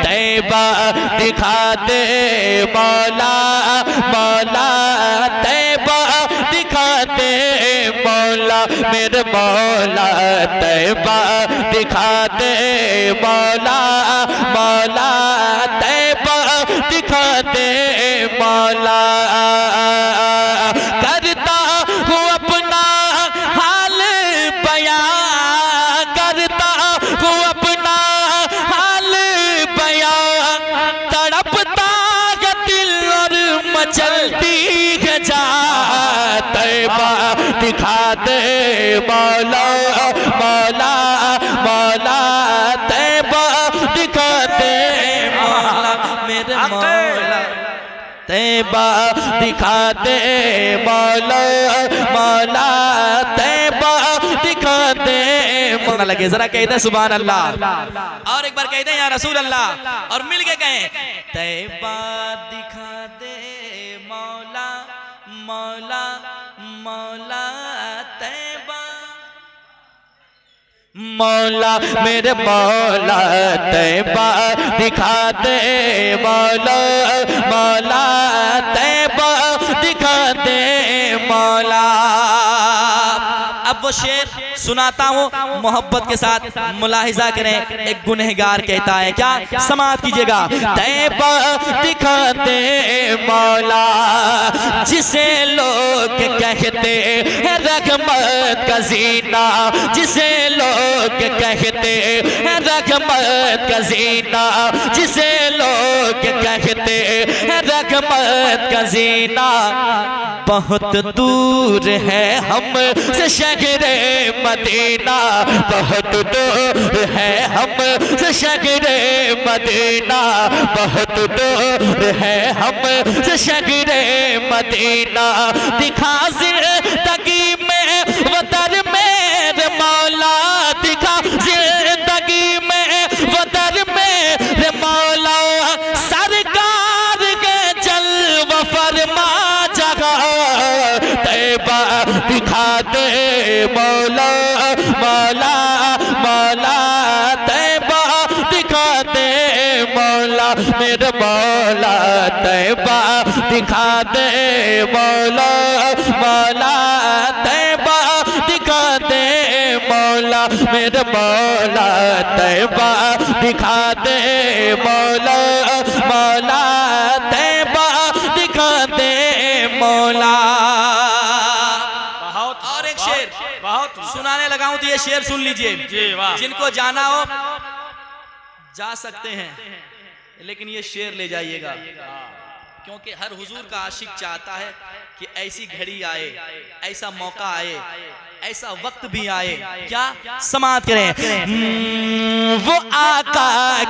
तैबा दिखा दे मौला मौला तैबा दिखा दे मौला मेरे मौला तैबा दिखा दे मौला मौला तैबा दिखा दे मौला करता हूँ अपना हाल बयां करता हूँ अपना हाल बयां तड़पता है दिल और मचलती है जान तैबा दिखा दे मौला मौला मौला तैबा दिखा दे मौला मेरे मौला तैबा दिखा दे मौला मौला तैबा दिखा दे मौला लगे जरा कहते हैं सुभान अल्लाह और एक बार कहते हैं या रसूल अल्लाह और मिल के कहें तैबा दिखा दे मौला मौला मौला तैबा मौला मेरे मौला तैबा दिखा दे मौला मौला तैबा दिखा दे मौला। अब वो शेर सुनाता हूँ मोहब्बत के साथ मुलाहिजा करें। एक गुनहगार कहता है क्या समाअत कीजिएगा तैबा दिखा दे मौला जिसे लोग कहते हैं रहमत का जीना जिसे लोग कहते हैं रहमत का जीना जिसे लोग कहते हैं रहमत का जीना बहुत दूर है हम से शहरे मदीना बहुत दूर है हम से शहरे मदीना बहुत दूर है हम से शहरे मदीना दिखा जिंदगी में वतर मेरे मौला दिखा जिंदगी में वतर मेरे मौला सरकार के जलवा फरमा जगह तैबा दिखा दे मौला मौला मौला तैबा दिखा दे मौला मेरे मौला तैबा दिखा दे मौला मौला तैबा दिखा दे मौला मेरे मौला तैबा दिखा दे मौला मौला तैबा दिखा दे मौला। और एक शेर सुनाने लगा हूं तो ये शेर सुन लीजिए जिनको जाना हो जा सकते हैं लेकिन ये शेर ले जाइएगा क्योंकि हर हुजूर का आशिक चाहता है कि ऐसी घड़ी आए ऐसा मौका आए ऐसा वक्त भी आए क्या समाअत करें वो आका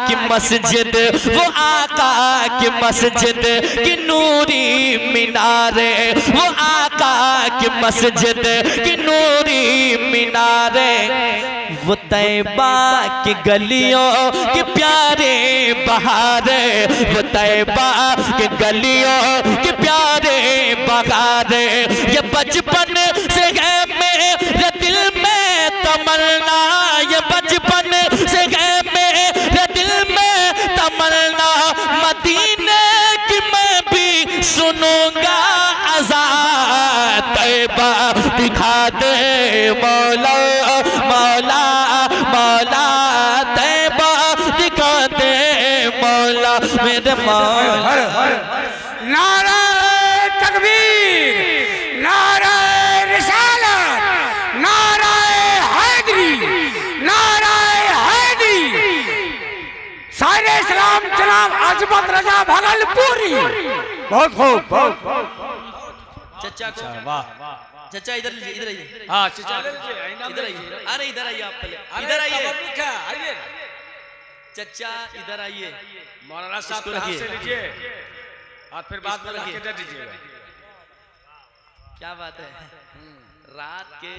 की मस्जिद वो आका की मस्जिद की नूरी मीनारे वो आका की मस्जिद की नूरी मीनारे वो तैबा की गलियों के प्यारे बहारे वो तैबा की गलियों के प्यारे बहारे ये बचपन से है मेरे दिल में तमन्ना ये बचपन से है मेरे दिल में तमन्ना मदीने की मैं भी सुनूंगा अज़ान तैबा दिखा दे मौला मौला मौला तैबा दिखा दे मौला मेरे मौला। नारा तकबीर नारा रिसालत नारा हैदरी नारा हैदरी सारे सलाम जनाब अजमत रजा भागलपुरी। बहुत खूब चचा को वाह चचा इधर इधर आइए। हाँ चचा इधर आइए अरे इधर आइए आप पहले इधर आइए चचा इधर आइए मौलाना साहब को हाथ से लीजिए और फिर बाद में रख के दे दीजिएगा। क्या बात है रात के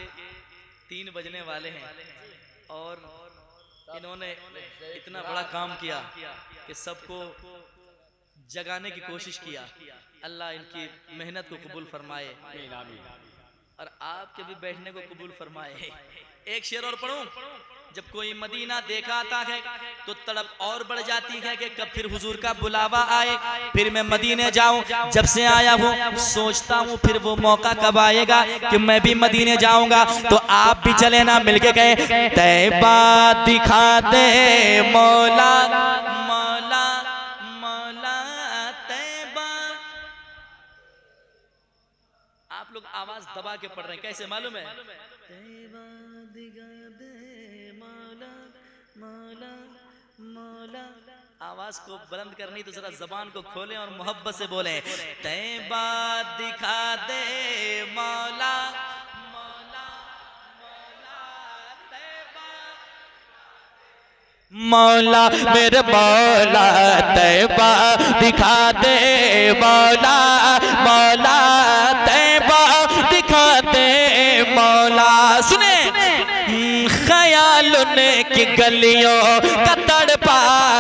3 बजने वाले हैं और इन्होंने इतना बड़ा काम किया कि सबको जगाने की कोशिश किया। अल्लाह इनकी मेहनत को कबूल फरमाए और आपके भी बैठने को कबूल फरमाए। एक शेर और पढ़ूं जब कोई मदीना देखाता है तो तड़प और बढ़ जाती है कि कब फिर हुजूर का बुलावा आए, फिर मैं मदीने जाऊं। जब से आया हूं सोचता हूं फिर वो मौका कब आएगा कि मैं भी मदीने जाऊंगा। तो आप भी चले ना, मिलके कहे तैबा दिखा दे मौला मौला मौला तैबा। आप लोग आवाज दबा के पढ़ रहे हैं, कैसे मालूम है? तैबा दिखा दे मौला मौला मौला। आवाज को बुलंद करनी तो जरा जबान को खोलें और मोहब्बत से बोलें तैबा दिखा दे मौला मौला मौला तैबा। मौला मेरे मौला तैबा दिखा दे मौला मौला तैबा दिखा दे मौला। सुने ख्यालों की गलियों का तड़पा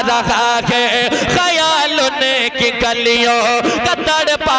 रहा है, ख्यालों की गलियों का तड़पा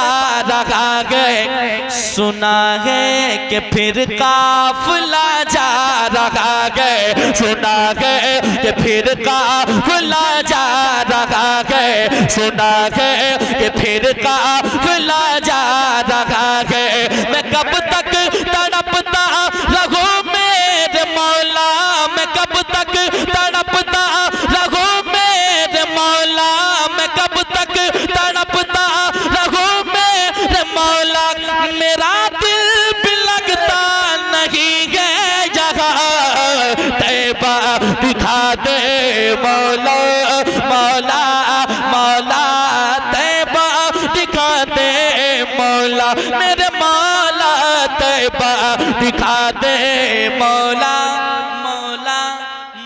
रहा है। सुना है कि फिर काफिला जा रहा है, सुना है कि फिर काफिला जा रहा है, सुना है कि फिर काफिला जा रहा है। मैं कब तक तड़पता रहूं मेरे मौला, मैं कब तक तड़पता रहूं मेरे मौला, मैं कब तक तड़पता रहूं मेरे मौला। मेरा दिल भी लगता नहीं है जगह, तैबा दिखा दे मौला मौला मौला तैबा दिखा दे मौला मेरे मौला तैबा दिखा दे मौला मौला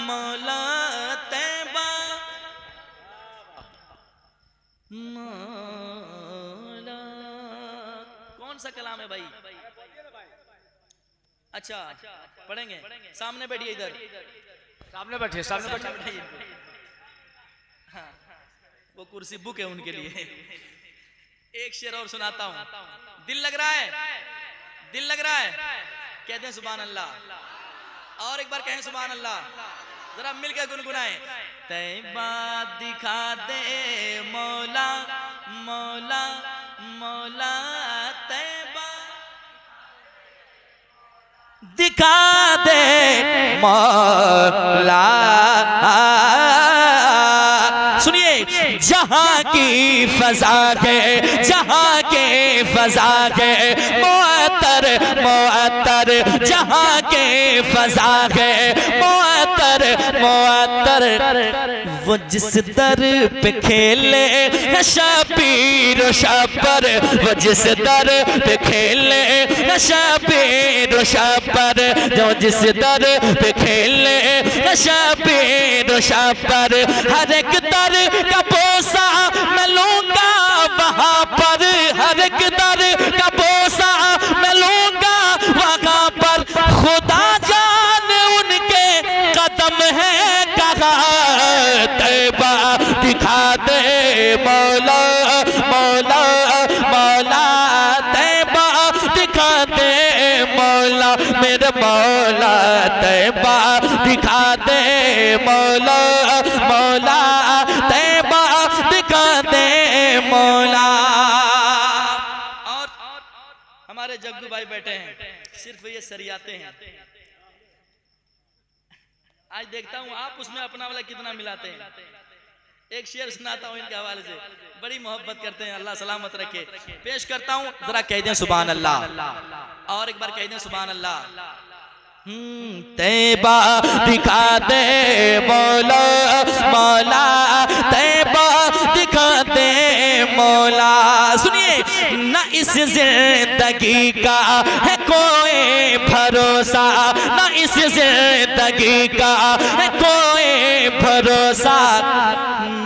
मौला तैबा मौला। कौन सा कलाम है भाई? अच्छा पढ़ेंगे, सामने बैठिए, इधर सामने बैठिए, सामने बैठिए। हाँ, वो कुर्सी बुक है उनके लिए। एक शेर और सुनाता हूँ। दिल लग रहा है, दिल लग रहा है, कहते हैं सुभान अल्लाह। और एक बार कहें सुभान अल्लाह, जरा मिलकर गुनगुनाएं। तैबा दिखा दे मौला मौला मौला तैबा दिखा दे मौला। सुनिए जहां की फजा के, जहां के फजा के मुअत्तर मुअत्तर, जहां के फजा के मुअत्तर मुअत्तर। वो जिस दर पे खेले शबीर शबर, वो जिस दर पे खेले शबीर शबर, जो जिस दर पे खेले शबीर शबर। हर एक दर का बोसा मैं लूंगा वहां पर, हर एक दर का बोसा मैं लूंगा वहां पर। खुदा जाने उनके कदम है कहाँ, तैबा दिखा दे मौला मौला मौला तैबा दिखा दे मौला मेरे मौला तैबा दिखा दे मौला मौला तैबा दिखा दे मौला। और हमारे जग्गू भाई बैठे हैं, सिर्फ ये सरियाते हैं। आज देखता हूँ आप उसमें अपना वाला कितना मिलाते हैं। एक शेर सुनाता हूँ इनके हवाले से, बड़ी मोहब्बत करते हैं, अल्लाह सलामत रखे। पेश करता हूँ, जरा कह दें सुभान अल्लाह। और एक बार कह दें सुभान अल्लाह। तैबा दिखा दे मौला मौला तैबा दिखा दे मौला। सुनिए न इस जिंदगी का है कोई भरोसा, न इस जिंदगी का है कोई भरोसा,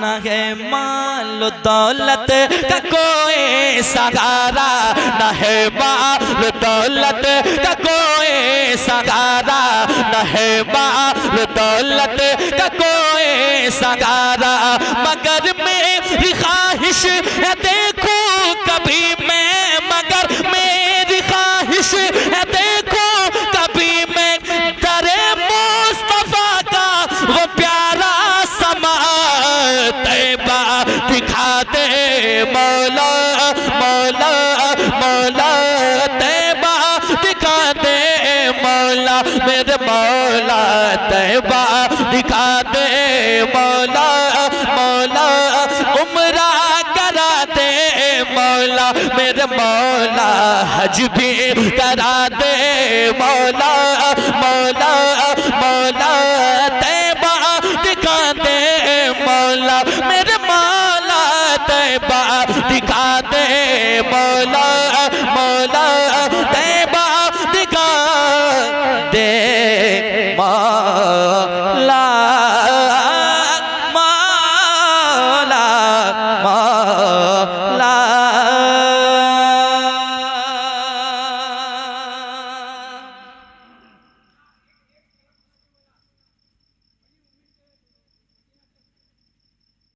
न है माल दौलत का कोई सहारा, न है माल दौलत का कोई सहारा, न है माल दौलत का कोई सहारा। मगर मेरी ख्वाहिश है देखूं कभी मैं, मगर मेरी ख्वाहिश है देखूं कभी मैं दरे मुस्तफा मौला मौला मौला तैबा दिखा दे मौला मेरे मौला तैबा दिखा दे मौला मौला उम्रा करा दे मौला मेरे मौला हज भी करा दे मौला मौला मौला तैबा दिखा दे मौला